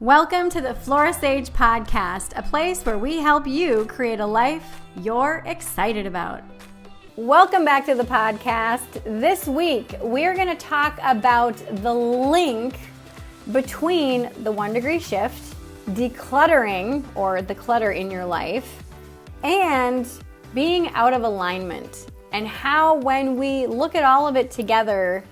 Welcome to the Flora podcast, a place where we help you create a life you're excited about. Welcome back to the podcast. This week, we're going to talk about the link between the 1 degree shift, decluttering or the clutter in your life, and being out of alignment, and how when we look at all of it together,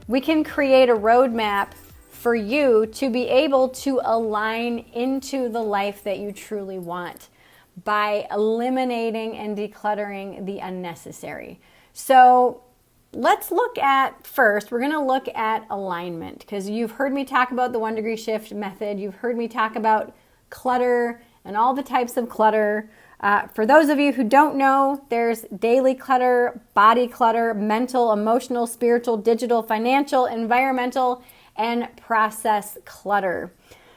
we can create a roadmap for you to be able to align into the life that you truly want by eliminating and decluttering the unnecessary. So let's look at, first, we're going to look at alignment, because you've heard me talk about the 1 degree shift method. You've heard me talk about clutter and all the types of clutter. For those of you who don't know, there's daily clutter, body clutter, mental, emotional, spiritual, digital, financial, environmental, and process clutter.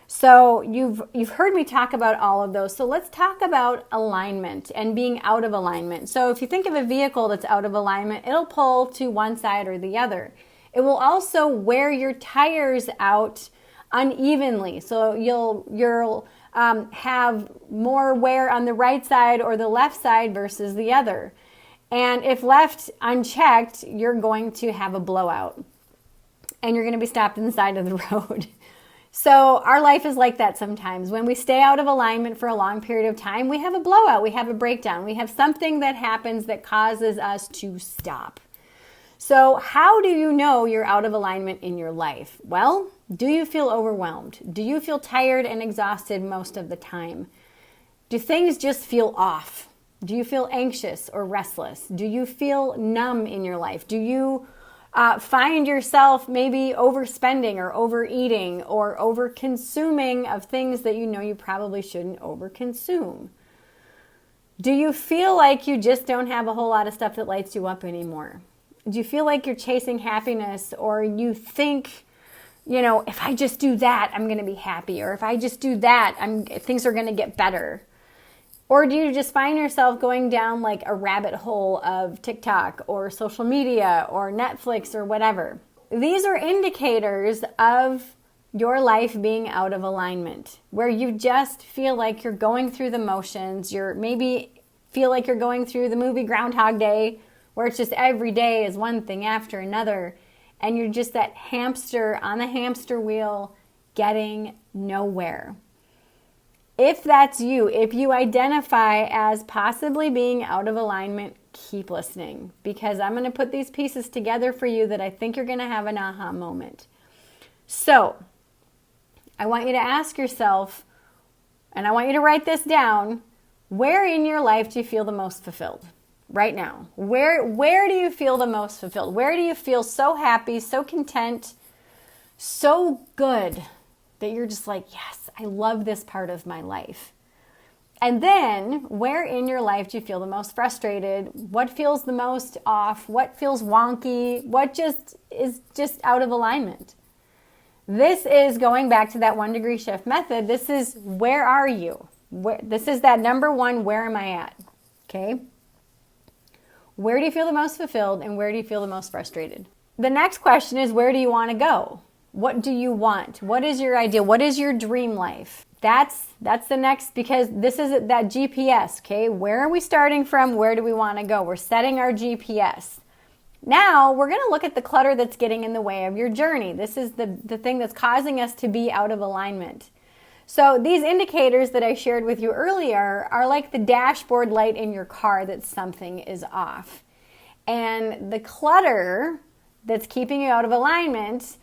So you've heard me talk about all of those. So let's talk about alignment and being out of alignment. So if you think of a vehicle that's out of alignment, it'll pull to one side or the other. It will also wear your tires out unevenly. So you'll have more wear on the right side or the left side versus the other. And if left unchecked, you're going to have a blowout, and you're going to be stopped in the side of the road. So our life is like that sometimes. When we stay out of alignment for a long period of time, we have a blowout, we have a breakdown, we have something that happens that causes us to stop. So how do you know you're out of alignment in your life? Well, do you feel overwhelmed? Do you feel tired and exhausted most of the time? Do things just feel off? Do you feel anxious or restless? Do you feel numb in your life? Do you find yourself maybe overspending or overeating or over-consuming of things that you know you probably shouldn't over-consume? Do you feel like you just don't have a whole lot of stuff that lights you up anymore? Do you feel like you're chasing happiness, or you think, if I just do that, I'm going to be happy, or if I just do that, things are going to get better? Or do you just find yourself going down like a rabbit hole of TikTok or social media or Netflix or whatever? These are indicators of your life being out of alignment, where you just feel like you're going through the motions. You're maybe feel like you're going through the movie Groundhog Day, where it's just every day is one thing after another, and you're just that hamster on the hamster wheel getting nowhere. If that's you, if you identify as possibly being out of alignment, keep listening, because I'm going to put these pieces together for you that I think you're going to have an aha moment. So I want you to ask yourself, and I want you to write this down, where in your life do you feel the most fulfilled right now? Where do you feel the most fulfilled? Where do you feel so happy, so content, so good that you're just like, yes, I love this part of my life? And then, where in your life do you feel the most frustrated? What feels the most off? What feels wonky? What is just out of alignment? This is going back to that 1 degree shift method. This is, where are you? This is that number one, where am I at? Okay? Where do you feel the most fulfilled, and where do you feel the most frustrated? The next question is, where do you want to go? What do you want? What is your ideal? What is your dream life? That's the next, because this is that GPS, okay? Where are we starting from? Where do we want to go? We're setting our GPS. Now, we're going to look at the clutter that's getting in the way of your journey. This is the thing that's causing us to be out of alignment. So these indicators that I shared with you earlier are like the dashboard light in your car that something is off. And the clutter that's keeping you out of alignment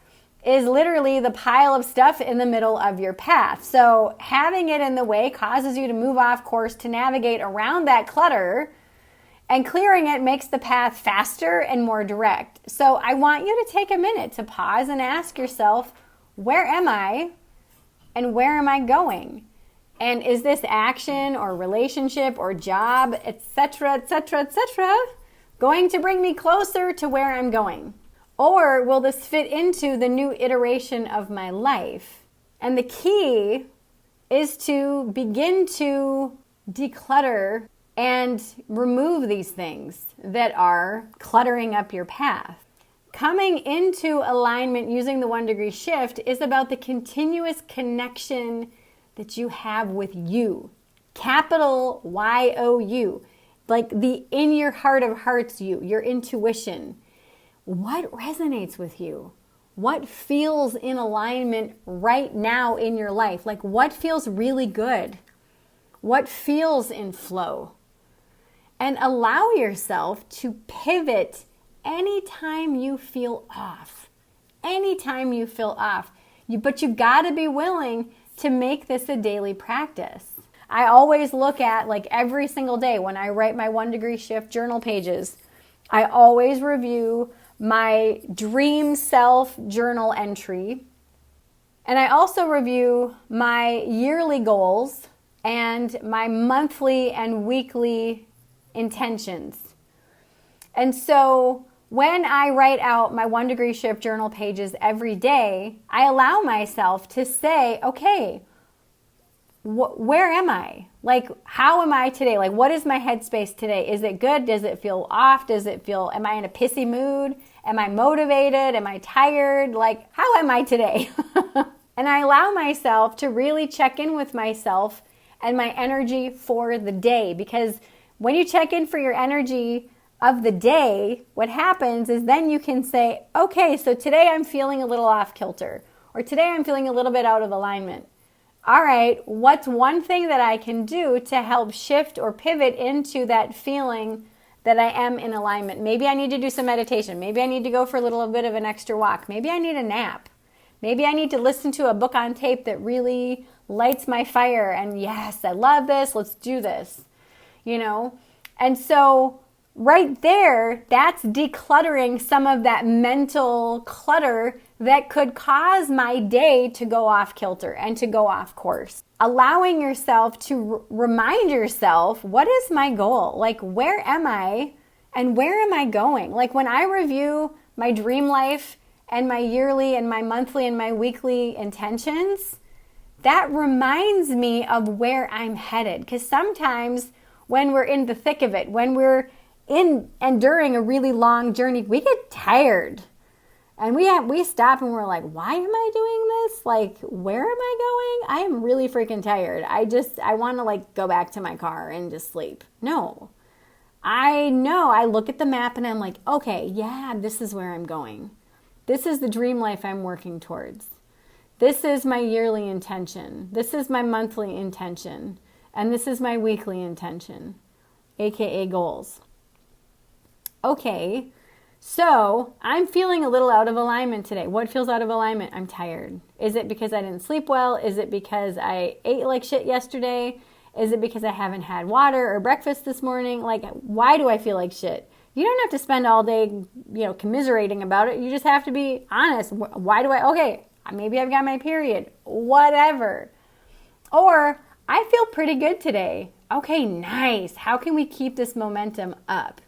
is literally the pile of stuff in the middle of your path. So having it in the way causes you to move off course to navigate around that clutter, and clearing it makes the path faster and more direct. So I want you to take a minute to pause and ask yourself, where am I and where am I going? And is this action or relationship or job, etc., going to bring me closer to where I'm going? Or will this fit into the new iteration of my life? And the key is to begin to declutter and remove these things that are cluttering up your path. Coming into alignment using the 1 degree shift is about the continuous connection that you have with you. Capital Y-O-U. Like the in your heart of hearts you, your intuition. What resonates with you? What feels in alignment right now in your life? Like what feels really good? What feels in flow? And allow yourself to pivot anytime you feel off. Anytime you feel off. But you gotta be willing to make this a daily practice. I always look at, like every single day when I write my 1 degree shift journal pages, I always review my dream self journal entry. And I also review my yearly goals and my monthly and weekly intentions. And so when I write out my 1 degree shift journal pages every day, I allow myself to say, okay, where am I? Like, how am I today? Like, what is my headspace today? Is it good? Does it feel off? Am I in a pissy mood? Am I motivated? Am I tired? Like, how am I today? And I allow myself to really check in with myself and my energy for the day. Because when you check in for your energy of the day, what happens is then you can say, okay, so today I'm feeling a little off kilter, or today I'm feeling a little bit out of alignment. All right, what's one thing that I can do to help shift or pivot into that feeling that I am in alignment? Maybe I need to do some meditation. Maybe I need to go for a little bit of an extra walk. Maybe I need a nap. Maybe I need to listen to a book on tape that really lights my fire. And yes, I love this. Let's do this. And so right there, that's decluttering some of that mental clutter that could cause my day to go off kilter and to go off course. Allowing yourself to remind yourself, what is my goal? Like, where am I and where am I going? Like when I review my dream life and my yearly and my monthly and my weekly intentions, that reminds me of where I'm headed. Because sometimes when we're in the thick of it, when we're in and during a really long journey, we get tired. And we stop and we're like, why am I doing this? Like, where am I going? I am really freaking tired. I want to go back to my car and just sleep. No. I know. I look at the map and I'm like, okay, yeah, this is where I'm going. This is the dream life I'm working towards. This is my yearly intention. This is my monthly intention. And this is my weekly intention, aka goals. Okay, so I'm feeling a little out of alignment today. What feels out of alignment? I'm tired. Is it because I didn't sleep well? Is it because I ate like shit yesterday? Is it because I haven't had water or breakfast this morning? Like, why do I feel like shit? You don't have to spend all day, commiserating about it. You just have to be honest. Okay, maybe I've got my period. Whatever. Or, I feel pretty good today. Okay, nice. How can we keep this momentum up?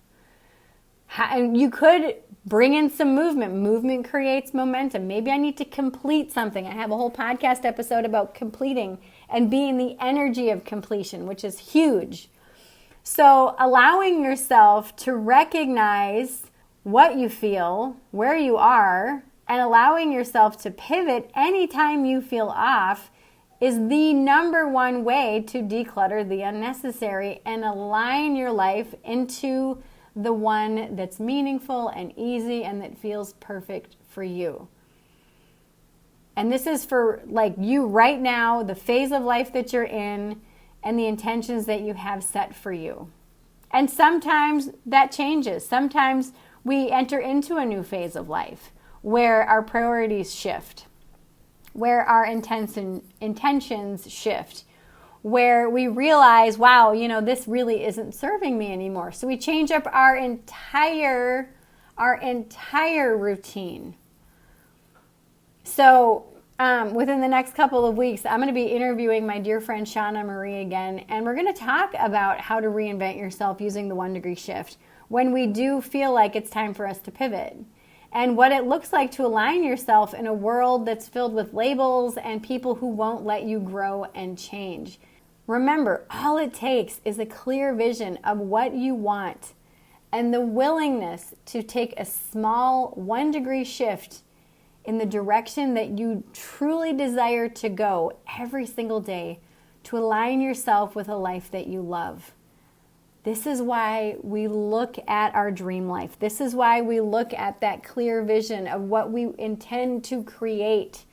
And you could bring in some movement. Movement creates momentum. Maybe I need to complete something. I have a whole podcast episode about completing and being the energy of completion, which is huge. So allowing yourself to recognize what you feel, where you are, and allowing yourself to pivot anytime you feel off is the number one way to declutter the unnecessary and align your life into the one that's meaningful and easy and that feels perfect for you. And this is for you right now, the phase of life that you're in, and the intentions that you have set for you. And sometimes that changes. Sometimes we enter into a new phase of life where our priorities shift, where our intentions shift, where we realize, wow, this really isn't serving me anymore. So we change up our entire routine. So within the next couple of weeks, I'm going to be interviewing my dear friend Shauna Marie again, and we're going to talk about how to reinvent yourself using the 1 degree shift when we do feel like it's time for us to pivot, and what it looks like to align yourself in a world that's filled with labels and people who won't let you grow and change. Remember, all it takes is a clear vision of what you want and the willingness to take a small 1-degree shift in the direction that you truly desire to go every single day to align yourself with a life that you love. This is why we look at our dream life. This is why we look at that clear vision of what we intend to create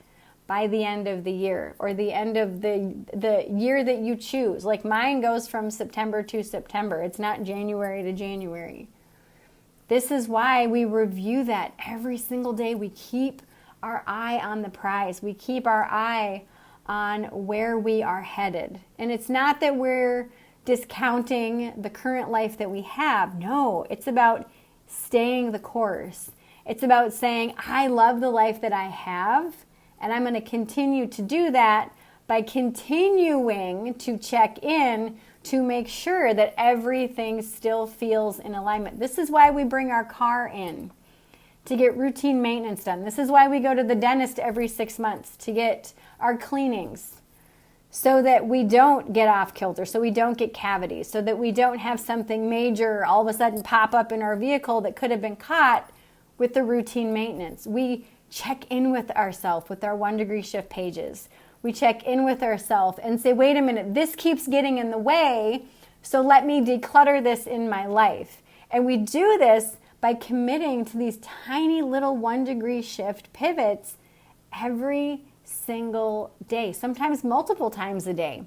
by the end of the year, or the end of the year that you choose. Like mine goes from September to September. It's not January to January. This is why we review that every single day. We keep our eye on the prize. We keep our eye on where we are headed. And it's not that we're discounting the current life that we have. No, it's about staying the course. It's about saying, I love the life that I have, and I'm going to continue to do that by continuing to check in to make sure that everything still feels in alignment. This is why we bring our car in, to get routine maintenance done. This is why we go to the dentist every 6 months, to get our cleanings, so that we don't get off kilter, so we don't get cavities, so that we don't have something major all of a sudden pop up in our vehicle that could have been caught with the routine maintenance. We check in with ourselves with our 1-degree shift pages. We check in with ourselves and say, wait a minute, this keeps getting in the way, so let me declutter this in my life. And we do this by committing to these tiny little 1-degree shift pivots every single day, sometimes multiple times a day.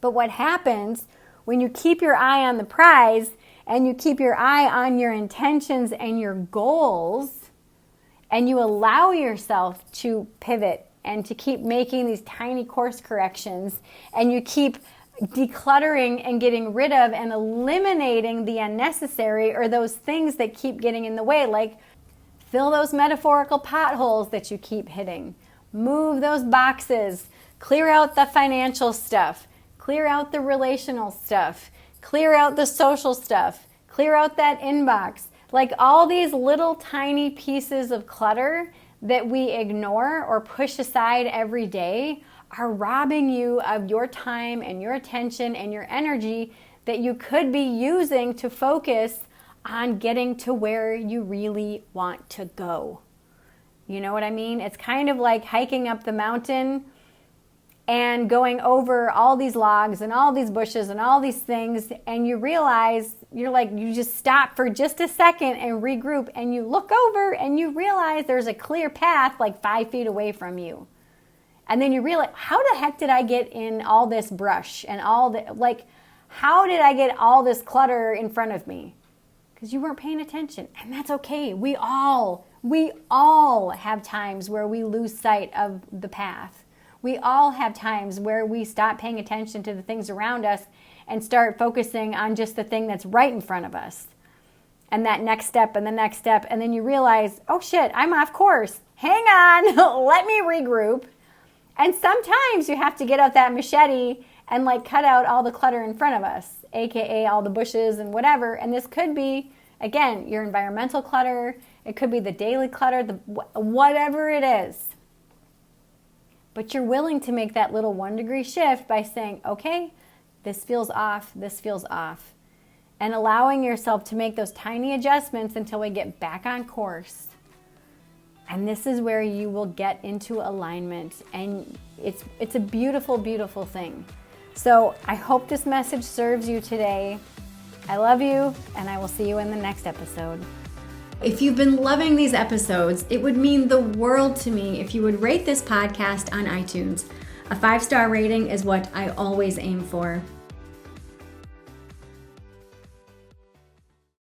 But what happens when you keep your eye on the prize and you keep your eye on your intentions and your goals, and you allow yourself to pivot and to keep making these tiny course corrections, and you keep decluttering and getting rid of and eliminating the unnecessary, or those things that keep getting in the way, like fill those metaphorical potholes that you keep hitting. Move those boxes, clear out the financial stuff, clear out the relational stuff, clear out the social stuff, clear out that inbox. Like all these little tiny pieces of clutter that we ignore or push aside every day are robbing you of your time and your attention and your energy that you could be using to focus on getting to where you really want to go. You know what I mean? It's kind of like hiking up the mountain and going over all these logs and all these bushes and all these things, and you realize, you just stop for just a second and regroup, and you look over and you realize there's a clear path like 5 feet away from you. And then you realize, how the heck did I get in all this brush and how did I get all this clutter in front of me? Because you weren't paying attention, and that's okay. We all have times where we lose sight of the path. We all have times where we stop paying attention to the things around us and start focusing on just the thing that's right in front of us. And that next step and the next step, and then you realize, oh shit, I'm off course. Hang on, let me regroup. And sometimes you have to get out that machete and cut out all the clutter in front of us, aka all the bushes and whatever. And this could be, again, your environmental clutter. It could be the daily clutter, whatever it is. But you're willing to make that little 1-degree shift by saying, okay, this feels off, this feels off. And allowing yourself to make those tiny adjustments until we get back on course. And this is where you will get into alignment. And it's a beautiful, beautiful thing. So I hope this message serves you today. I love you, and I will see you in the next episode. If you've been loving these episodes, it would mean the world to me if you would rate this podcast on iTunes. A 5-star rating is what I always aim for.